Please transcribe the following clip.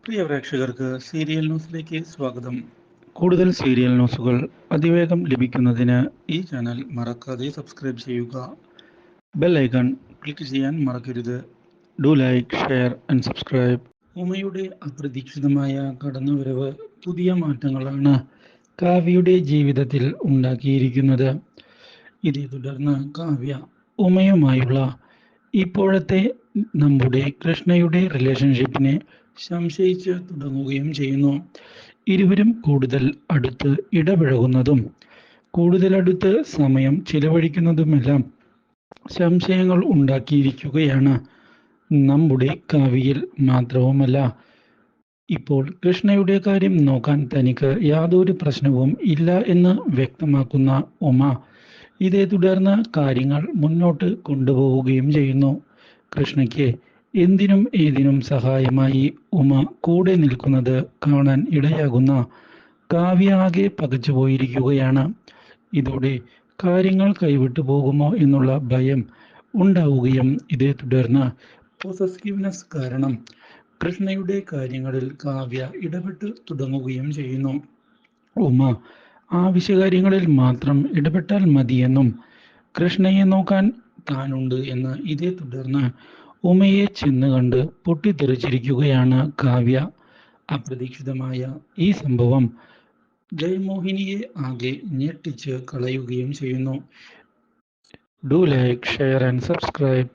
പ്രിയ പ്രേക്ഷകർക്ക് സീരിയൽ ന്യൂസിലേക്ക് സ്വാഗതം. കൂടുതൽ സീരിയൽ ന്യൂസുകൾ അതിവേഗം ലഭിക്കുന്നതിന് ഈ ചാനൽ മറക്കാതെ സബ്സ്ക്രൈബ് ചെയ്യുക. ബെൽ ഐക്കൺ ക്ലിക്ക് ചെയ്യാൻ മറക്കരുത്. Do like, share and subscribe. ഉമയുടെ അപ്രതീക്ഷിതമായ കടന്നുവരവ് പുതിയ മാറ്റങ്ങളാണ് കാവ്യയുടെ ജീവിതത്തിൽ ഉണ്ടാക്കിയിരിക്കുന്നത്. ഇതേ തുടർന്ന് കാവ്യ ഉമയുമായുള്ള ഇപ്പോഴത്തെ നമ്മുടെ കൃഷ്ണയുടെ റിലേഷൻഷിപ്പിനെ സംശയിച്ച് തുടങ്ങുകയും ചെയ്യുന്നു. ഇരുവരും കൂടുതൽ അടുത്ത് ഇടപഴകുന്നതും കൂടുതൽ അടുത്ത് സമയം ചിലവഴിക്കുന്നതുമെല്ലാം സംശയങ്ങൾ ഉണ്ടാക്കിയിരിക്കുകയാണ് നമ്മുടെ കാവ്യയിൽ. മാത്രവുമല്ല, ഇപ്പോൾ കൃഷ്ണയുടെ കാര്യം നോക്കാൻ തനിക്ക് യാതൊരു പ്രശ്നവും ഇല്ല എന്ന് വ്യക്തമാക്കുന്ന ഉമ ഇതേ തുടർന്ന് കാര്യങ്ങൾ മുന്നോട്ട് കൊണ്ടുപോവുകയും ചെയ്യുന്നു. കൃഷ്ണയ്ക്ക് എന്തിനും ഏതിനും സഹായമായി ഉമ കൂടെ നിൽക്കുന്നത് കാണാൻ ഇടയാകുന്ന കാവ്യ ആകെ പകച്ചുപോയിരിക്കുകയാണ്. ഇതോടെ കാര്യങ്ങൾ കൈവിട്ടു പോകുമോ എന്നുള്ള ഭയം ഉണ്ടാവുകയും ഇതേ തുടർന്ന് പൊസസീവ്നെസ് കാരണം കൃഷ്ണയുടെ കാര്യങ്ങളിൽ കാവ്യ ഇടപെട്ട് തുടങ്ങുകയും ചെയ്യുന്നു. ഉമ ആവശ്യകാര്യങ്ങളിൽ മാത്രം ഇടപെട്ടാൽ മതിയെന്നും കൃഷ്ണയെ നോക്കാൻ താനുണ്ട് എന്ന് ഇതേ തുടർന്ന് ഉമയെ ചെന്ന് കണ്ട് പൊട്ടിത്തെറിച്ചിരിക്കുകയാണ് കാവ്യ. അപ്രതീക്ഷിതമായ ഈ സംഭവം ജയമോഹിനിയെ ആകെ ഞെട്ടിച്ച് കളയുകയും ചെയ്യുന്നു. Do like, share and subscribe.